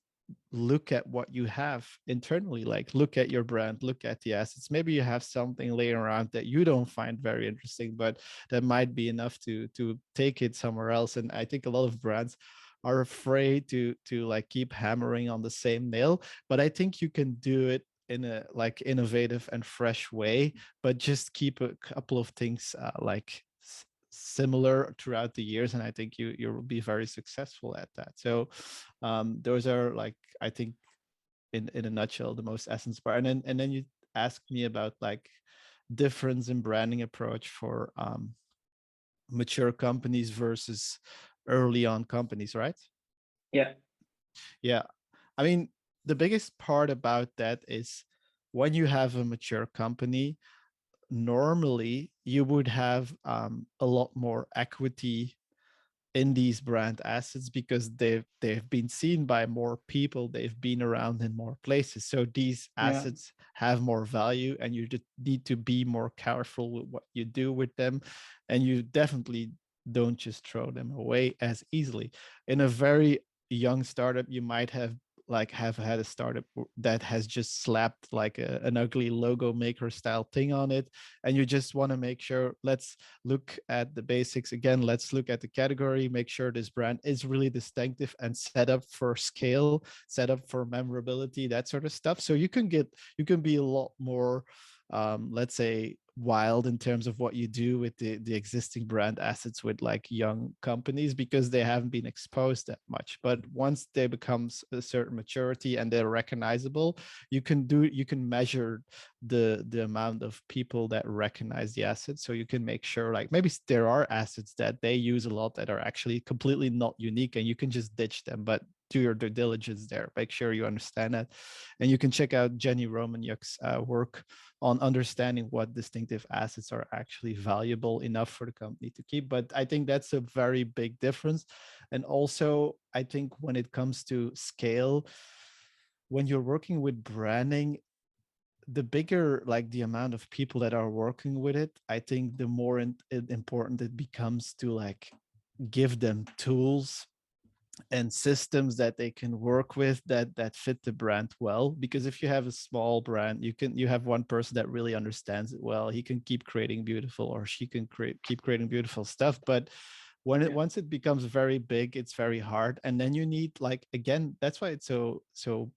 look at what you have internally. Like look at your brand, look at the assets. Maybe you have something laying around that you don't find very interesting, but that might be enough to take it somewhere else. And I think a lot of brands are afraid to like keep hammering on the same nail, but I think you can do it in a like innovative and fresh way, but just keep a couple of things like similar throughout the years, and I think you will be very successful at that. So those are like, I think, in a nutshell, the most essence part. And then you asked me about like difference in branding approach for mature companies versus early on companies, right? Yeah. Yeah, I mean, the biggest part about that is when you have a mature company, normally you would have a lot more equity in these brand assets because they've been seen by more people, they've been around in more places, so these Yeah. assets have more value, and you just need to be more careful with what you do with them, and you definitely don't just throw them away as easily. In a very young startup, you might have like have had a startup that has just slapped like an ugly logo maker style thing on it, and you just want to make sure, let's look at the basics again, let's look at the category, make sure this brand is really distinctive and set up for scale, set up for memorability, that sort of stuff. So you can be a lot more let's say wild in terms of what you do with the existing brand assets with like young companies, because they haven't been exposed that much. But once they become a certain maturity and they're recognizable, you can measure the amount of people that recognize the assets. So you can make sure, like, maybe there are assets that they use a lot that are actually completely not unique, and you can just ditch them, but do your due diligence there, make sure you understand that. And you can check out Jenny Romaniuk's work on understanding what distinctive assets are actually valuable enough for the company to keep. But I think that's a very big difference. And also, I think when it comes to scale, when you're working with branding, the bigger like the amount of people that are working with it, I think the more important it becomes to like give them tools and systems that they can work with that fit the brand well. Because if you have a small brand, you have one person that really understands it well, he can keep creating beautiful, or she can keep creating beautiful stuff. But once it becomes very big, it's very hard. And then you need, like, again, that's why it's so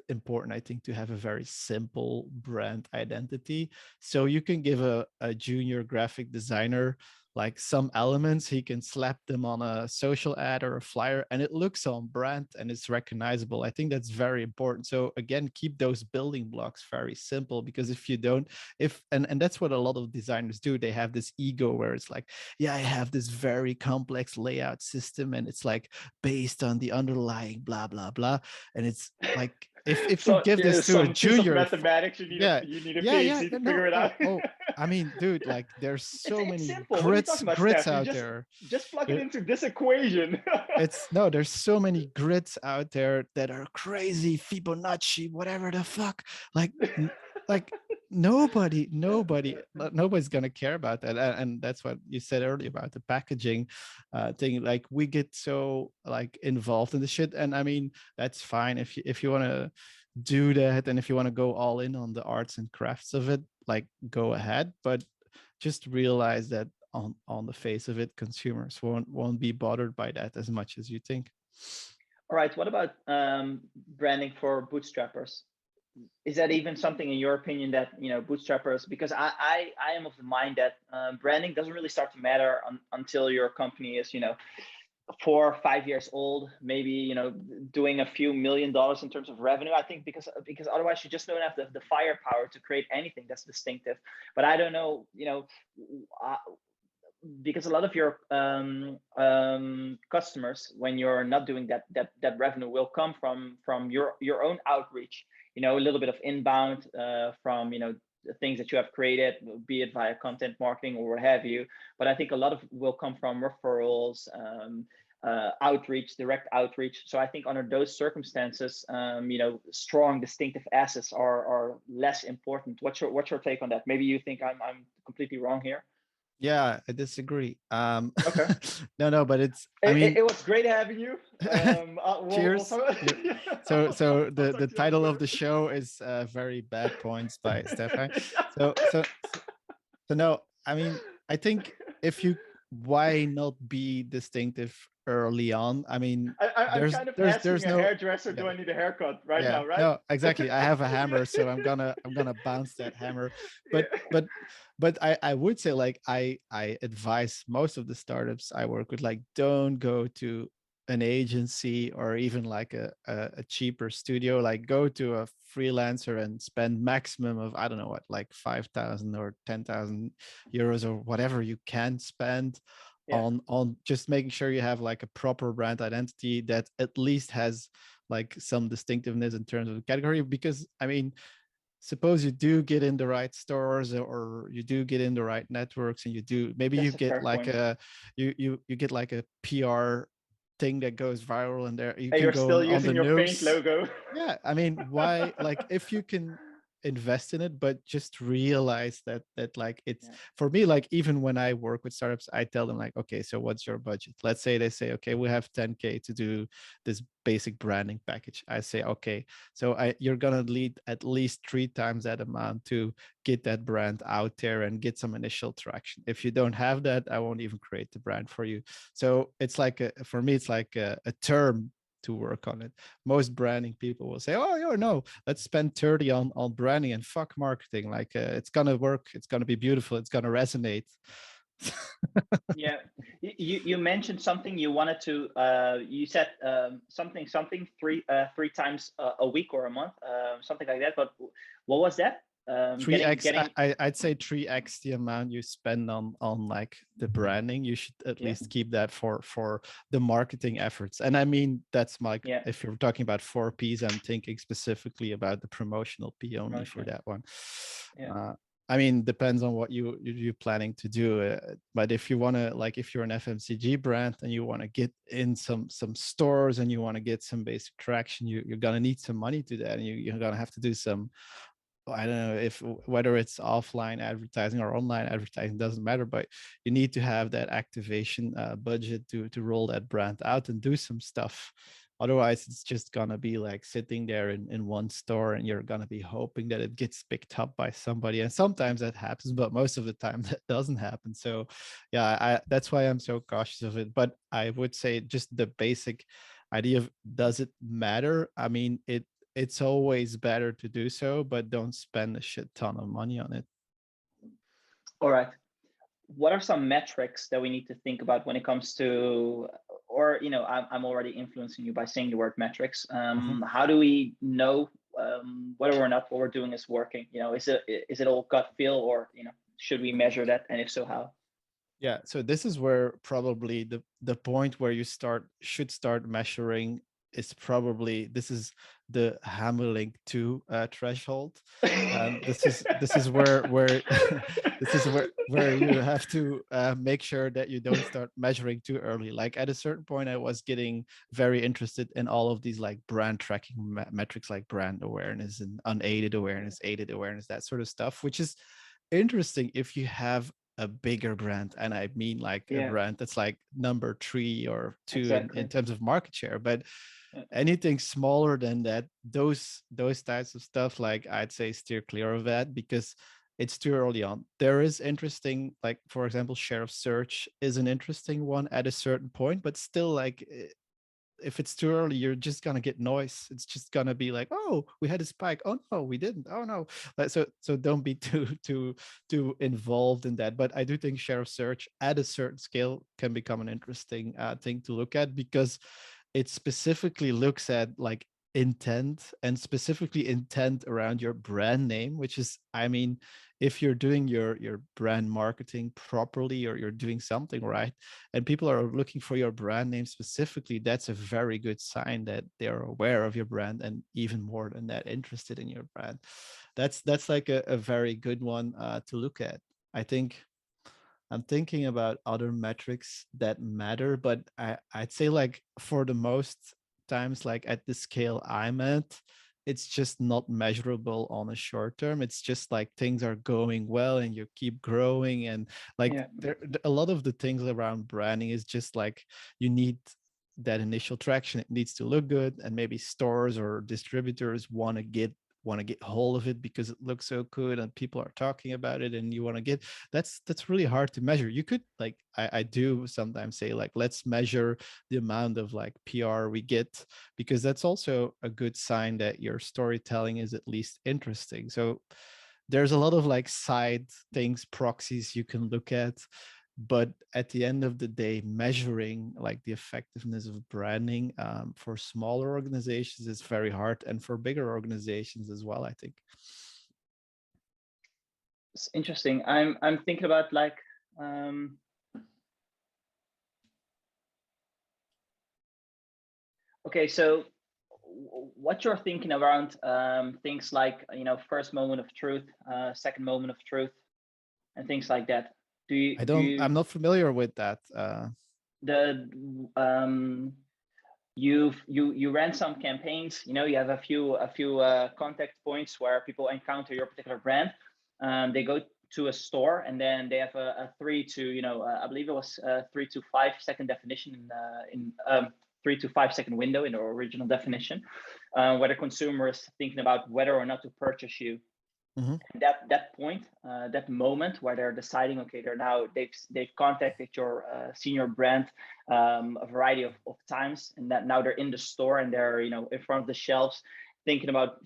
important, I think, to have a very simple brand identity. So you can give a junior graphic designer like some elements, he can slap them on a social ad or a flyer, and it looks on brand and it's recognizable. I think that's very important. So again, keep those building blocks very simple, because if you don't, and that's what a lot of designers do, they have this ego where it's like, yeah, I have this very complex layout system and it's like based on the underlying blah blah blah. And it's like, if you So give yeah, this to a some piece of junior, mathematics yeah, you need a yeah, PhD to no, figure it out. oh, I mean, dude, like there's so It's many simple. What are you talking about, grids Steph? You out there. just plug it There, into this equation. it's no, there's so many grids out there that are crazy, Fibonacci, whatever the fuck. Like, like nobody's gonna care about that. And that's what you said earlier about the packaging thing. Like, we get so like involved in the shit, and I mean, that's fine if you want to do that, and if you want to go all in on the arts and crafts of it, like, go ahead. But just realize that on the face of it, consumers won't be bothered by that as much as you think. All right. What about branding for bootstrappers? Is that even something, in your opinion, that bootstrappers? Because I am of the mind that branding doesn't really start to matter until your company is 4 or 5 years old, maybe doing a few $1 million in terms of revenue. I think because otherwise you just don't have the firepower to create anything that's distinctive. But I don't know, because a lot of your customers, when you're not doing that revenue, will come from your own outreach. A little bit of inbound from the things that you have created, be it via content marketing or what have you. But I think a lot of will come from referrals, outreach, direct outreach. So I think under those circumstances, strong distinctive assets are less important. What's your take on that? Maybe you think I'm completely wrong here. Yeah, I disagree. Okay. No, but it's, I mean, It was great having you. cheers. So I'll the talk to you on title of Twitter. the show is Very Bad Points by Stefan. Yeah. So so so no, I mean, I think, if you, why not be distinctive early on? I mean, I'm kind of there's asking a no, hairdresser, yeah, do I need a haircut right yeah, now, right? no, exactly, I have a hammer, so I'm gonna bounce that hammer. but Yeah. but but I would say, like, I advise most of the startups I work with, like, don't go to an agency or even like a cheaper studio. Like, go to a freelancer and spend maximum of, I don't know what, like 5,000 or 10,000 euros or whatever you can spend Yeah, on just making sure you have like a proper brand identity that at least has like some distinctiveness in terms of the category. Because I mean, suppose you do get in the right stores, or you do get in the right networks, and you do, maybe you that's a get fair like point. you get like a PR thing that goes viral, and there you And can you're go still on the using your Paint news. logo. Yeah, I mean, why, like, invest in it, but just realize that like it's Yeah. for me, like even when I work with startups, I tell them like, okay, so what's your budget? Let's say they say, okay, we have 10K to do this basic branding package. I say, okay, so you're gonna need at least 3 times that amount to get that brand out there and get some initial traction. If you don't have that, I won't even create the brand for you. So it's like for me, it's like a term to work on it. Most branding people will say, oh, no, let's spend 30 on branding and fuck marketing. Like it's gonna work, it's gonna be beautiful, it's gonna resonate. Yeah, you mentioned something you wanted to. You said something three times a week or a month, something like that. But what was that? Getting 3x, I'd say 3x the amount you spend on like the branding. You should at yeah least keep that for the marketing efforts. And I mean, that's my, yeah if you're talking about 4Ps, I'm thinking specifically about the promotional P only for promotion that one. yeah I mean, depends on what you're planning to do. But if you want to, like, if you're an FMCG brand and you want to get in some stores and you want to get some basic traction, you're gonna need some money to that, and you're gonna have to do some, I don't know if whether it's offline advertising or online advertising, doesn't matter, but you need to have that activation budget to roll that brand out and do some stuff. Otherwise, it's just gonna be like sitting there in one store, and you're gonna be hoping that it gets picked up by somebody. And sometimes that happens, but most of the time that doesn't happen. So, yeah, that's why I'm so cautious of it. But I would say just the basic idea of, does it matter? I mean, it's always better to do so, but don't spend a shit ton of money on it. all right. What are some metrics that we need to think about when it comes to, or I'm already influencing you by saying the word metrics. Mhm. How do we know whether or not what we're doing is working? Is it all gut feel, or should we measure that, and if so, how? Yeah, so this is where probably the point where you should start measuring is probably, this is the Hamerlinck 2 threshold. This is where this is where you have to make sure that you don't start measuring too early. Like at a certain point, I was getting very interested in all of these like brand tracking metrics, like brand awareness and unaided awareness, aided awareness, that sort of stuff, which is interesting if you have a bigger brand, and I mean like a Yeah, brand that's like number 3 or 2 in exactly. terms of market share. But Yeah, anything smaller than that, those types of stuff, like I'd say steer clear of that, because it's too early on. There is interesting, like for example, share of search is an interesting one at a certain point, but still, like if it's too early, you're just gonna get noise. It's just gonna be like, oh, we had a spike. Oh no, we didn't. Oh no. Like, so don't be too involved in that. But I do think share of search at a certain scale can become an interesting thing to look at, because it specifically looks at like intent, and specifically intent around your brand name, which is, I mean, if you're doing your brand marketing properly, or you're doing something right, and people are looking for your brand name specifically, that's a very good sign that they're aware of your brand, and even more than that, interested in your brand. That's like a very good one to look at. I think I'm thinking about other metrics that matter, but I'd say like for the most times, like at the scale I'm at, it's just not measurable on a short term. It's just like things are going well and you keep growing. And like yeah, a lot of the things around branding is just like, you need that initial traction. It needs to look good, and maybe stores or distributors want to get hold of it because it looks so good and people are talking about it, and you want to get, that's really hard to measure. You could, like, I do sometimes say like, let's measure the amount of like PR we get, because that's also a good sign that your storytelling is at least interesting. So there's a lot of like side things, proxies you can look at, but at the end of the day, measuring like the effectiveness of branding for smaller organizations is very hard, and for bigger organizations as well, I think. it's interesting. I'm thinking about like um, okay, so what you're thinking around things like first moment of truth, second moment of truth, and things like that. Do you I'm not familiar with that. the you ran some campaigns. You have a few contact points where people encounter your particular brand. They go to a store, and then they have a 3 to I believe it was 3 to 5 second definition in 3 to 5 second window in the original definition, where the consumer is thinking about whether or not to purchase you. Mhm. That point, that moment where they're deciding, okay, they've contacted your senior brand a variety of times, and that now they're in the store and they're in front of the shelves thinking about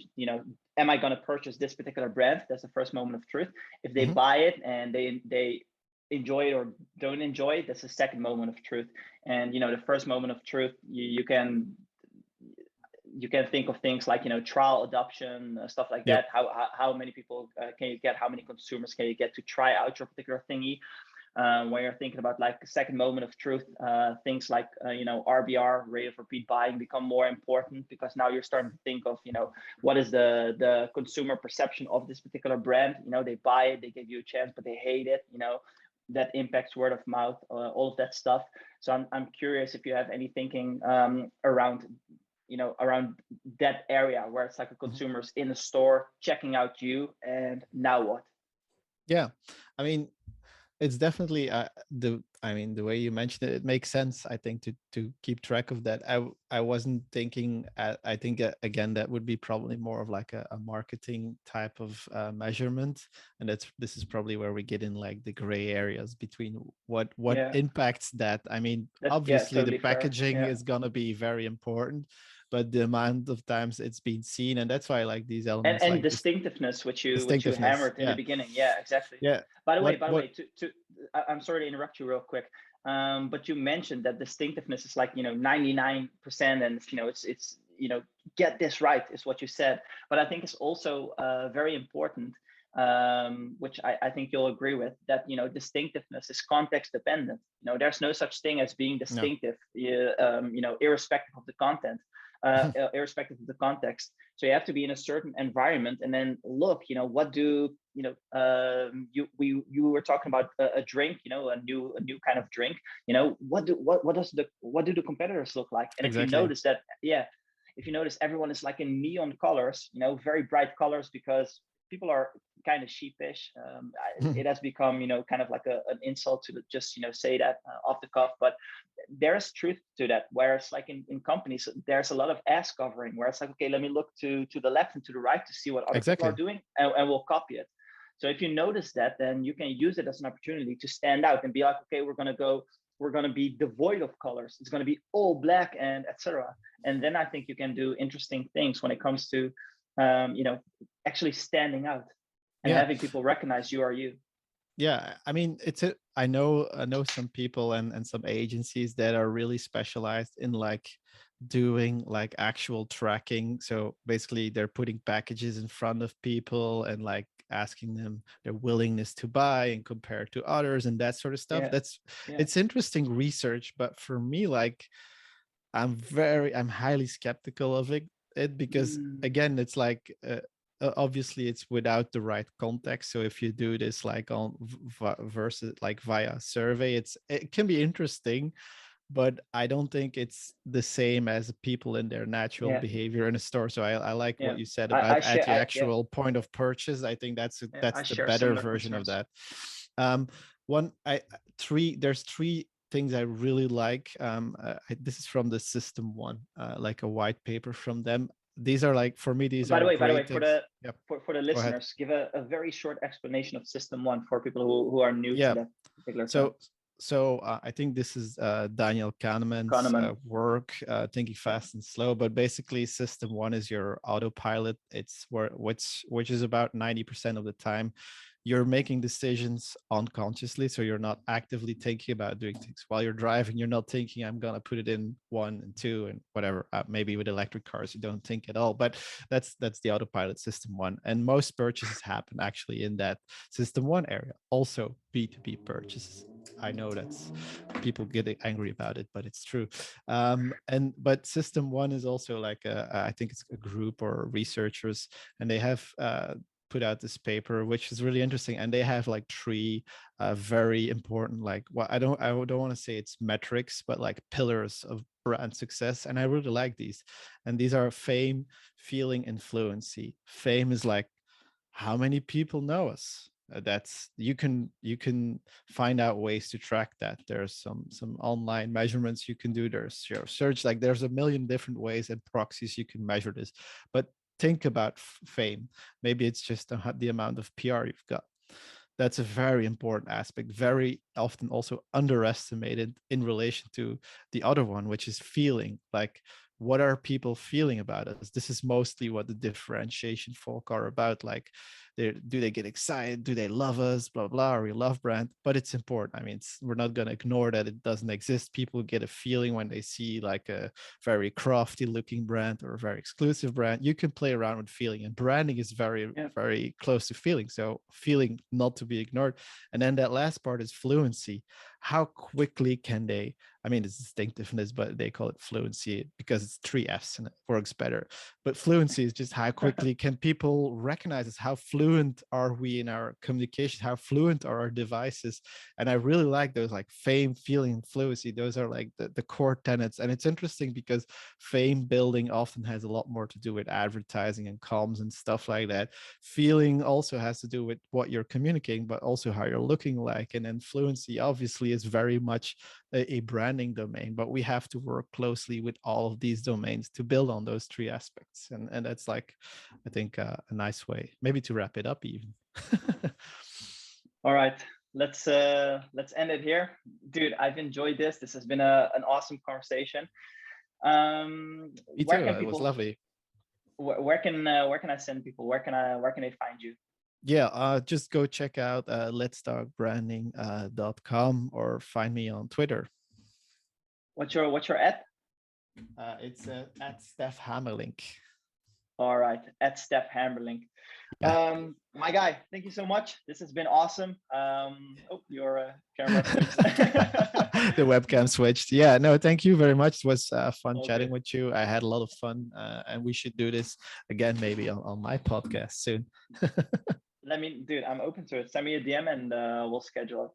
am I going to purchase this particular brand? That's the first moment of truth. If they Mhm. buy it and they enjoy it or don't enjoy it, that's the second moment of truth. And the first moment of truth, you can think of things like trial adoption, stuff like Yep. that. How many people can you get, how many consumers can you get to try out your particular thingy. When you're thinking about like the second moment of truth, things like RBR, rate of repeat buying, become more important, because now you're starting to think of what is the consumer perception of this particular brand. They buy it, they give you a chance, but they hate it. That impacts word of mouth, all of that stuff. So I'm curious if you have any thinking around around that area where it's like a Mhm. consumer's in a store checking out you, and now what? Yeah, I mean, it's definitely the way you mentioned it, it makes sense, I think, to keep track of that. I wasn't thinking, I think again that would be probably more of like a marketing type of measurement, and this is probably where we get in like the gray areas between what Yeah, impacts that. I mean, that's obviously the totally fair. packaging Yeah. is going to be very important, but the amount of times it's been seen, and that's why I like these and elements and like this distinctiveness, which you distinctiveness. hammered in the Yeah, beginning. Yeah, exactly. yeah. By the What way, I'm sorry to interrupt you real quick, but you mentioned that distinctiveness is like 99%, and it's get this right is what you said. But I think it's also very important, which I think you'll agree with, that distinctiveness is context dependent. There's no such thing as being no. distinctive, irrespective of the content, irrespective of the context. So you have to be in a certain environment, and then look, what do you were talking about a drink, a new kind of drink. What do the competitors look like? And if you Exactly. notice that, yeah, if you notice everyone is like in neon colors, very bright colors, because people are kind of sheepish. It has become kind of like an insult to just say that off the cuff, but there's truth to that. Whereas like in companies, there's a lot of ass covering, where it's like, okay, let me look to the left and to the right to see what other people are Exactly. doing, and we'll copy it. So if you notice that, then you can use it as an opportunity to stand out and be like, okay, we're going to be devoid of colors. It's going to be all black and etc. And then I think you can do interesting things when it comes to actually standing out and Yeah. having people recognize you are you. Yeah. I mean, I know some people and some agencies that are really specialized in like doing like actual tracking. So basically they're putting packages in front of people and like asking them their willingness to buy and compare to others and that sort of stuff. Yeah, That's yeah. It's interesting research, but for me, like I'm highly skeptical of it because Mm, again, it's like obviously it's without the right context. So if you do this like on versus like via survey, it can be interesting, but I don't think it's the same as people in their natural yeah, behavior in a store. So I like yeah. what you said I about at share. the actual point of purchase. I think I that's the share better similar version of concerns. that. Um, one I three There's three things I really like. This is from the System One, like a white paper from them. These are like, for me, these By are the way, great for things. the Yep. for the Go ahead. listeners, give a very short explanation of System One for people who are new to Yeah. that particular term. So I think this is Daniel Kahneman's Kahneman. work, Thinking Yeah. Fast and Slow. But basically, System One is your autopilot. It's which is about 90% of the time you're making decisions unconsciously. So you're not actively thinking about doing things while you're driving. You're not thinking, I'm gonna put it in 1 and 2 and whatever. Maybe with electric cars, you don't think at all. But that's the autopilot, System One, and most purchases happen actually in that System One area. Also, B2B purchases. I know that's people get angry about it, but it's true. But System One is also like I think it's a group or researchers, and they have put out this paper, which is really interesting. And they have like three very important, like, well, I don't want to say it's metrics, but like pillars of brand success. And I really like these. And these are fame, feeling, and fluency. Fame is like, how many people know us? That's you can find out ways to track that. There's some online measurements you can do. There's your search, like there's a million different ways and proxies you can measure this. But think about fame. Maybe it's just the amount of PR you've got. That's a very important aspect, very often also underestimated in relation to the other one, which is feeling. Like, what are people feeling about us? This is mostly what the differentiation folk are about. Like, do they get excited? Do they love us? Blah, blah, or we love brand. But it's important. I mean, we're not going to ignore that it doesn't exist. People get a feeling when they see like a very crafty looking brand or a very exclusive brand. You can play around with feeling, and branding is very, very close to feeling. So feeling not to be ignored. And then that last part is fluency. How quickly can they, I mean, it's distinctiveness, but they call it fluency because it's three F's and it works better. But fluency is just how quickly can people recognize us? How fluent are we in our communication? How fluent are our devices? And I really like those, like fame, feeling, and fluency. Those are like the core tenets. And it's interesting because fame building often has a lot more to do with advertising and comms and stuff like that. Feeling also has to do with what you're communicating, but also how you're looking like. And then fluency obviously is very much a branding domain, but we have to work closely with all of these domains to build on those three aspects. And that's like, I think a nice way maybe to wrap it up even. All right, let's end it here. Dude, I've enjoyed this. This has been an awesome conversation. Me too. It was lovely. Where can I send people? Where can they find you? Yeah, just go check out letstalkbranding.com or find me on Twitter. What's your at? It's at Stef Hamerlinck. All right, at Stef Hamerlinck. Yeah. My guy, thank you so much. This has been awesome. Oh, your camera switched. The webcam switched. Yeah, no, thank you very much. It was fun chatting with you. I had a lot of fun, and we should do this again maybe on my podcast soon. Dude, I'm open to it. Send me a DM and we'll schedule it.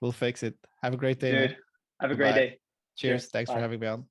We'll fix it. Have a great day, dude. man. Have a great day. Cheers. Thanks for having me on.